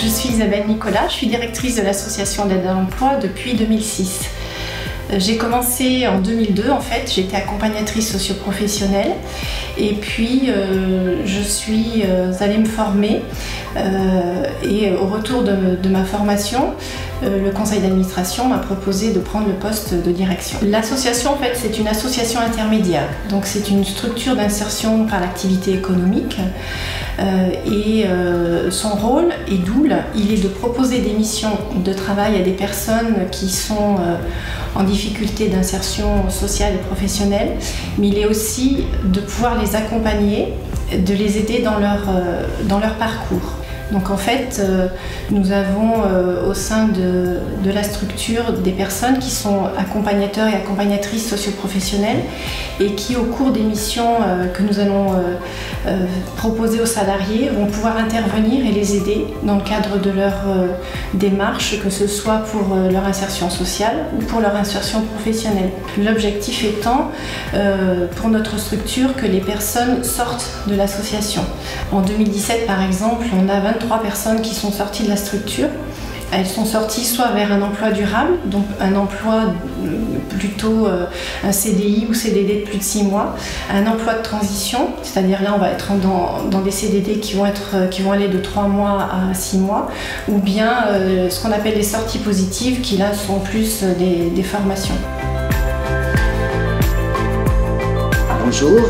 Je suis Isabelle Nicolas, je suis directrice de l'association d'aide à l'emploi depuis 2006. J'ai commencé en 2002 en fait, j'étais accompagnatrice socio-professionnelle et puis je suis allée me former et au retour de ma formation, le conseil d'administration m'a proposé de prendre le poste de direction. L'association en fait c'est une association intermédiaire, donc c'est une structure d'insertion par l'activité économique et son rôle est double, il est de proposer des missions de travail à des personnes qui sont en difficulté d'insertion sociale et professionnelle, mais il est aussi de pouvoir les accompagner, de les aider dans leur parcours. Donc en fait, nous avons au sein de la structure des personnes qui sont accompagnateurs et accompagnatrices socioprofessionnelles et qui au cours des missions que nous allons proposer aux salariés vont pouvoir intervenir et les aider dans le cadre de leur démarche, que ce soit pour leur insertion sociale ou pour leur insertion professionnelle. L'objectif étant pour notre structure que les personnes sortent de l'association. En 2017 par exemple, on a 23 personnes qui sont sorties de la structure. Elles sont sorties soit vers un emploi durable, donc un emploi plutôt un CDI ou CDD de plus de 6 mois, un emploi de transition, c'est-à-dire là on va être dans des CDD qui vont aller de 3 mois à 6 mois, ou bien ce qu'on appelle les sorties positives qui là sont plus des formations. Bonjour,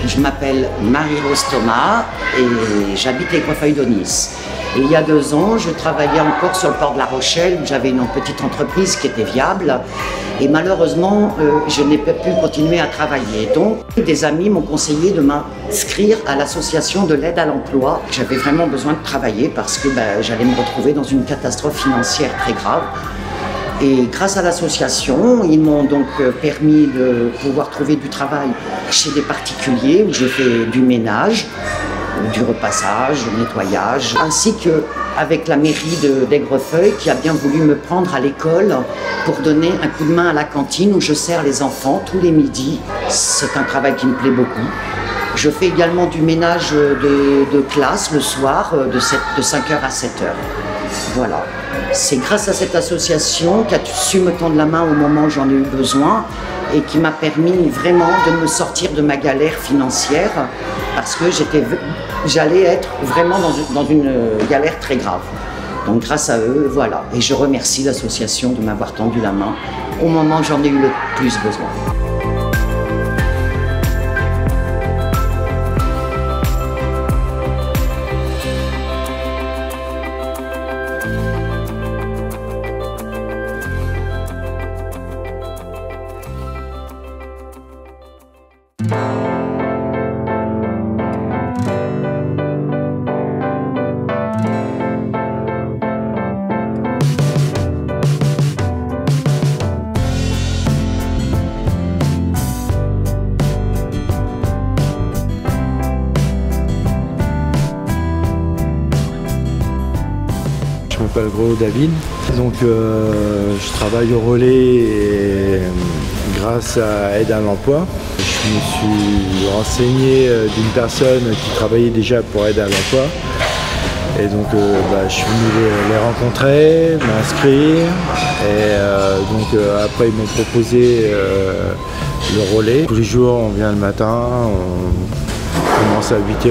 je m'appelle Marie-Rose Thomas et j'habite les Coiffeuilles de Nice. Et il y a 2 ans, je travaillais encore sur le port de La Rochelle où j'avais une petite entreprise qui était viable. Et malheureusement, je n'ai pas pu continuer à travailler. Donc, des amis m'ont conseillé de m'inscrire à l'association de l'aide à l'emploi. J'avais vraiment besoin de travailler parce que j'allais me retrouver dans une catastrophe financière très grave. Et grâce à l'association, ils m'ont donc permis de pouvoir trouver du travail chez des particuliers où j'ai fait du ménage, du repassage, du nettoyage, ainsi qu'avec la mairie d'Aigrefeuille qui a bien voulu me prendre à l'école pour donner un coup de main à la cantine où je sers les enfants tous les midis. C'est un travail qui me plaît beaucoup. Je fais également du ménage de classe le soir de 5h à 7h. Voilà. C'est grâce à cette association qui a su me tendre la main au moment où j'en ai eu besoin et qui m'a permis vraiment de me sortir de ma galère financière parce que j'allais être vraiment dans une galère très grave. Donc grâce à eux, voilà. Et je remercie l'association de m'avoir tendu la main au moment où j'en ai eu le plus besoin. Je m'appelle Gros David, donc je travaille au relais et grâce à Aide à l'emploi. Je me suis renseigné d'une personne qui travaillait déjà pour Aide à l'emploi et donc je suis venu les rencontrer, m'inscrire et donc après ils m'ont proposé le relais. Tous les jours on vient le matin, on commence à 8h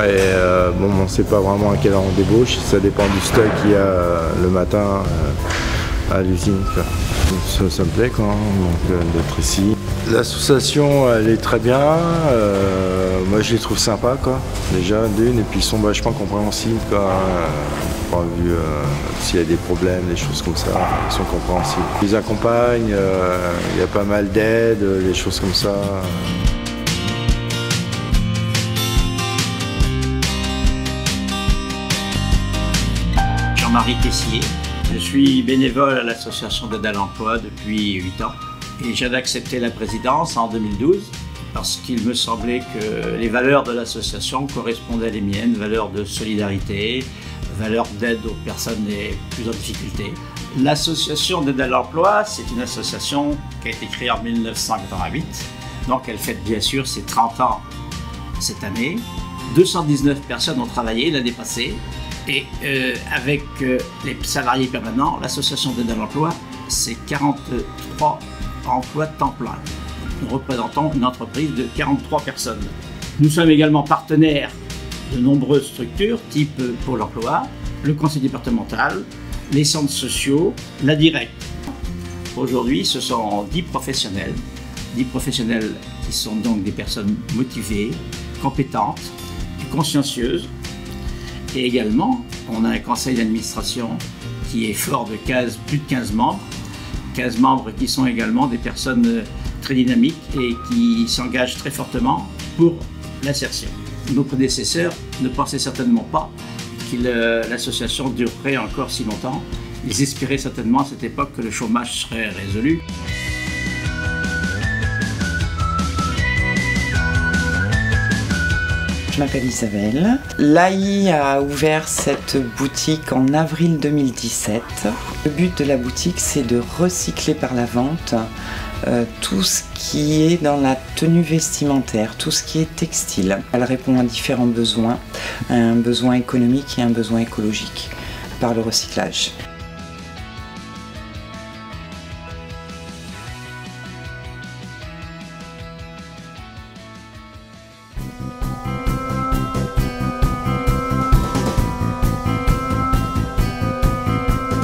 et on ne sait pas vraiment à quelle heure on débauche, ça dépend du stock qu'il y a le matin à l'usine. Ça me plaît d'être ici. L'association elle est très bien, moi je les trouve sympas déjà d'une, et puis ils sont vachement compréhensibles vu s'il y a des problèmes, des choses comme ça, ils sont compréhensibles. Ils accompagnent, il y a pas mal d'aides, des choses comme ça. Jean-Marie Tessier. Je suis bénévole à l'association d'aide à l'emploi depuis 8 ans et j'ai accepté la présidence en 2012 parce qu'il me semblait que les valeurs de l'association correspondaient à les miennes, valeurs de solidarité, valeurs d'aide aux personnes les plus en difficulté. L'association d'aide à l'emploi, c'est une association qui a été créée en 1988, donc elle fête bien sûr ses 30 ans cette année. 219 personnes ont travaillé l'année passée. Et avec les salariés permanents, l'association d'aide à l'emploi, c'est 43 emplois de temps plein. Nous représentons une entreprise de 43 personnes. Nous sommes également partenaires de nombreuses structures, type Pôle emploi, le conseil départemental, les centres sociaux, la Directe. Aujourd'hui, ce sont 10 professionnels qui sont donc des personnes motivées, compétentes, consciencieuses. Et également, on a un conseil d'administration qui est fort de plus de 15 membres. 15 membres qui sont également des personnes très dynamiques et qui s'engagent très fortement pour l'insertion. Nos prédécesseurs ne pensaient certainement pas que l'association durerait encore si longtemps. Ils espéraient certainement à cette époque que le chômage serait résolu. Je m'appelle Isabelle. L'AI a ouvert cette boutique en avril 2017. Le but de la boutique, c'est de recycler par la vente tout ce qui est dans la tenue vestimentaire, tout ce qui est textile. Elle répond à différents besoins, un besoin économique et un besoin écologique par le recyclage.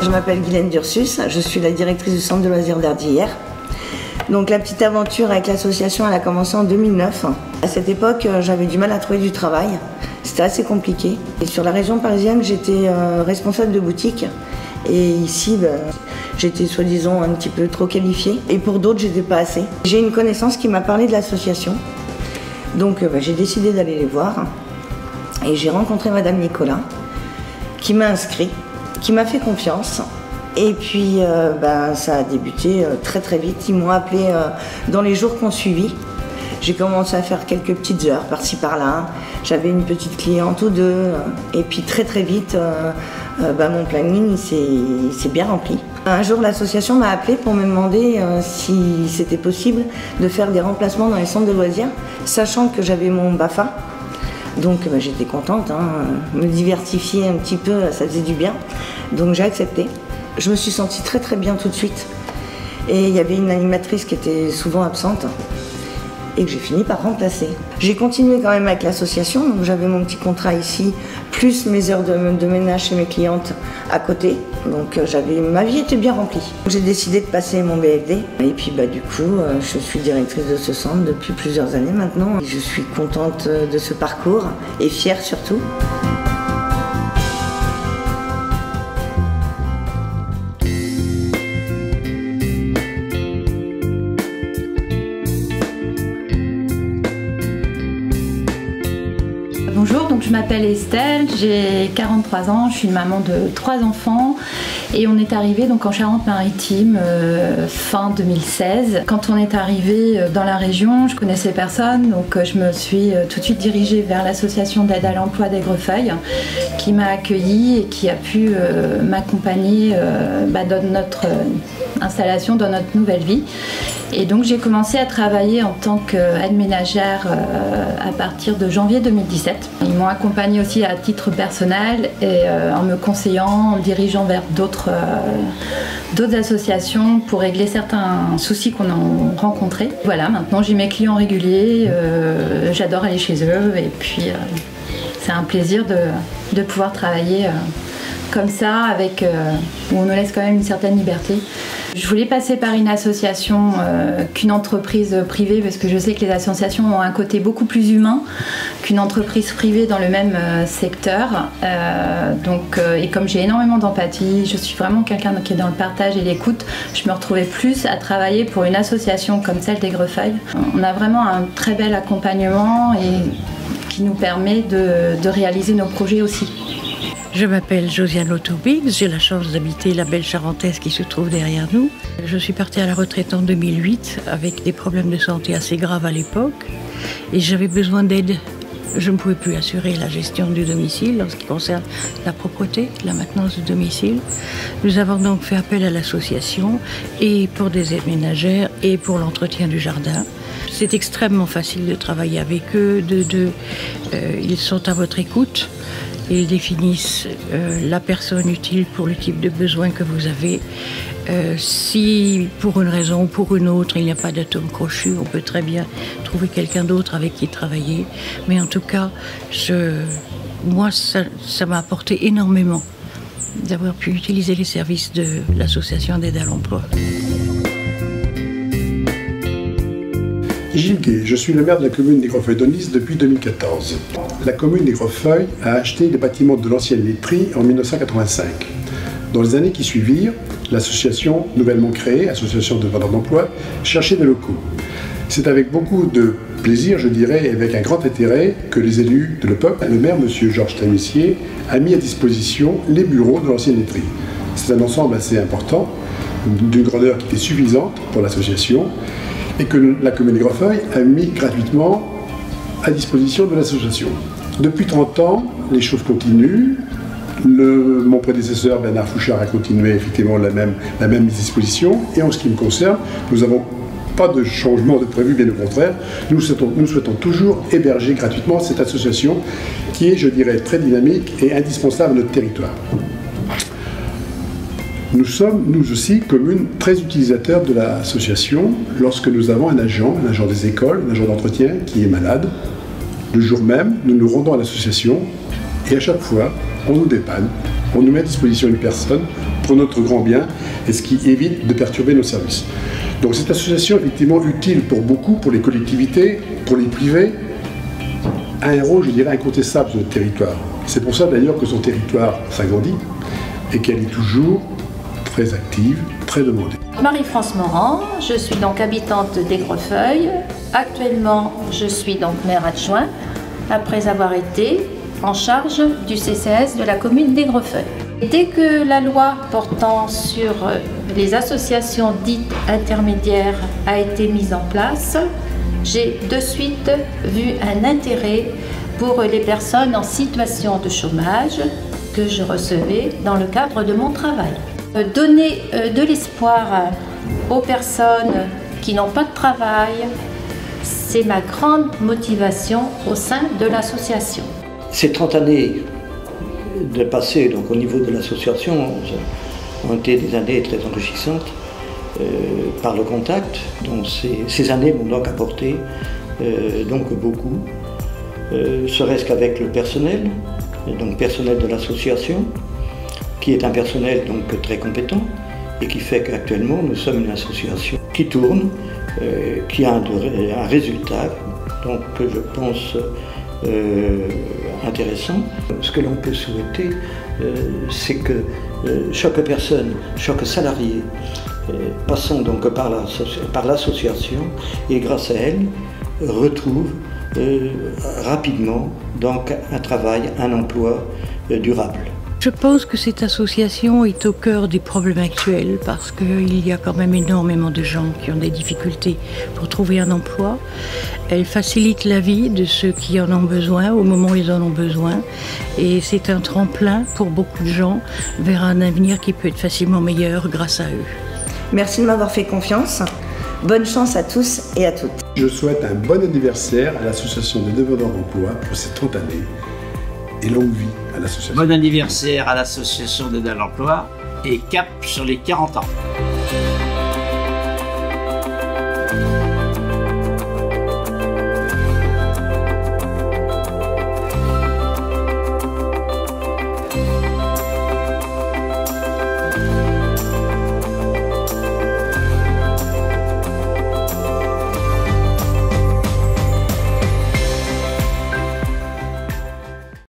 Je m'appelle Guylaine Dursus, je suis la directrice du centre de loisirs d'Ardillères. Donc la petite aventure avec l'association, elle a commencé en 2009. À cette époque, j'avais du mal à trouver du travail. C'était assez compliqué. Et sur la région parisienne, j'étais responsable de boutique. Et ici, j'étais soi-disant un petit peu trop qualifiée. Et pour d'autres, j'étais pas assez. J'ai une connaissance qui m'a parlé de l'association. Donc j'ai décidé d'aller les voir. Et j'ai rencontré Madame Nicolas, qui m'a inscrit, qui m'a fait confiance. Et puis ça a débuté très très vite. Ils m'ont appelé dans les jours qui ont suivi. J'ai commencé à faire quelques petites heures par-ci par-là. J'avais une petite cliente ou deux. Et puis très très vite, mon planning s'est bien rempli. Un jour, l'association m'a appelé pour me demander si c'était possible de faire des remplacements dans les centres de loisirs, sachant que j'avais mon BAFA. Donc j'étais contente, me diversifier un petit peu, ça faisait du bien. Donc j'ai accepté. Je me suis sentie très très bien tout de suite. Et il y avait une animatrice qui était souvent absente et que j'ai fini par remplacer. J'ai continué quand même avec l'association, donc j'avais mon petit contrat ici, plus mes heures de ménage chez mes clientes à côté. Donc ma vie était bien remplie. J'ai décidé de passer mon BFD et puis du coup je suis directrice de ce centre depuis plusieurs années maintenant. Je suis contente de ce parcours et fière surtout. Bonjour, donc je m'appelle Estelle, j'ai 43 ans, je suis une maman de 3 enfants et on est arrivé donc en Charente-Maritime fin 2016. Quand on est arrivé dans la région, je connaissais personne, donc je me suis tout de suite dirigée vers l'association d'aide à l'emploi d'Aigrefeuille qui m'a accueillie et qui a pu m'accompagner dans notre installation, dans notre nouvelle vie. Et donc j'ai commencé à travailler en tant qu'aide ménagère à partir de janvier 2017. Ils m'ont accompagnée aussi à titre personnel et en me conseillant, en me dirigeant vers d'autres associations pour régler certains soucis qu'on a rencontrés. Voilà, maintenant j'ai mes clients réguliers, j'adore aller chez eux et puis c'est un plaisir de pouvoir travailler comme ça, où on nous laisse quand même une certaine liberté. Je voulais passer par une association qu'une entreprise privée parce que je sais que les associations ont un côté beaucoup plus humain qu'une entreprise privée dans le même secteur. Et comme j'ai énormément d'empathie, je suis vraiment quelqu'un qui est dans le partage et l'écoute, je me retrouvais plus à travailler pour une association comme celle d'Aigrefeuille. On a vraiment un très bel accompagnement et qui nous permet de réaliser nos projets aussi. Je m'appelle Josiane Autobix, j'ai la chance d'habiter la belle Charentaise qui se trouve derrière nous. Je suis partie à la retraite en 2008 avec des problèmes de santé assez graves à l'époque et j'avais besoin d'aide. Je ne pouvais plus assurer la gestion du domicile en ce qui concerne la propreté, la maintenance du domicile. Nous avons donc fait appel à l'association et pour des aides ménagères et pour l'entretien du jardin. C'est extrêmement facile de travailler avec eux, ils sont à votre écoute. Ils définissent la personne utile pour le type de besoin que vous avez. Si pour une raison ou pour une autre, il n'y a pas d'atome crochu, on peut très bien trouver quelqu'un d'autre avec qui travailler. Mais en tout cas, moi, ça m'a apporté énormément d'avoir pu utiliser les services de l'association d'aide à l'emploi. Gilles Gay, je suis le maire de la commune d'Aigrefeuille-Donis depuis 2014. La commune d'Aigrefeuille a acheté les bâtiments de l'ancienne laiterie en 1985. Dans les années qui suivirent, l'association nouvellement créée, Association de demandeurs d'emploi, cherchait des locaux. C'est avec beaucoup de plaisir, je dirais, et avec un grand intérêt que les élus de l'époque, le maire, M. Georges Tamissier, a mis à disposition les bureaux de l'ancienne laiterie. C'est un ensemble assez important, d'une grandeur qui était suffisante pour l'association, et que la commune d'Aigrefeuille a mis gratuitement à disposition de l'association. Depuis 30 ans, les choses continuent. Mon prédécesseur Bernard Fouchard a continué effectivement la même mise à disposition, et en ce qui me concerne, nous n'avons pas de changement de prévu, bien au contraire. Nous souhaitons toujours héberger gratuitement cette association qui est, je dirais, très dynamique et indispensable à notre territoire. Nous sommes, nous aussi, commune très utilisateurs de l'association lorsque nous avons un agent des écoles, un agent d'entretien qui est malade. Le jour même, nous nous rendons à l'association et à chaque fois, on nous dépanne, on nous met à disposition une personne pour notre grand bien et ce qui évite de perturber nos services. Donc cette association est effectivement utile pour beaucoup, pour les collectivités, pour les privés, a un rôle, je dirais, incontestable sur notre territoire. C'est pour ça d'ailleurs que son territoire s'agrandit et qu'elle est toujours très active, très demandée. Marie-France Morand, je suis donc habitante d'Aigrefeuille. Actuellement, je suis donc maire adjoint, après avoir été en charge du CCAS de la commune d'Aigrefeuille. Dès que la loi portant sur les associations dites intermédiaires a été mise en place, j'ai de suite vu un intérêt pour les personnes en situation de chômage que je recevais dans le cadre de mon travail. Donner de l'espoir aux personnes qui n'ont pas de travail, c'est ma grande motivation au sein de l'association. Ces 30 années de passé donc, au niveau de l'association ont été des années très enrichissantes par le contact. Donc, ces années m'ont donc apporté donc beaucoup, serait-ce qu'avec le personnel, donc personnel de l'association, qui est un personnel donc très compétent et qui fait qu'actuellement nous sommes une association qui tourne, qui a un résultat, donc que je pense intéressant. Ce que l'on peut souhaiter, c'est que chaque personne, chaque salarié, passant donc par l'association et grâce à elle, retrouve rapidement donc un travail, un emploi durable. Je pense que cette association est au cœur des problèmes actuels parce qu'il y a quand même énormément de gens qui ont des difficultés pour trouver un emploi. Elle facilite la vie de ceux qui en ont besoin au moment où ils en ont besoin et c'est un tremplin pour beaucoup de gens vers un avenir qui peut être facilement meilleur grâce à eux. Merci de m'avoir fait confiance. Bonne chance à tous et à toutes. Je souhaite un bon anniversaire à l'association des demandeurs d'emploi pour ces 30 années. Et longue vie à l'association. Bon anniversaire à l'association d'aide à l'emploi et cap sur les 40 ans.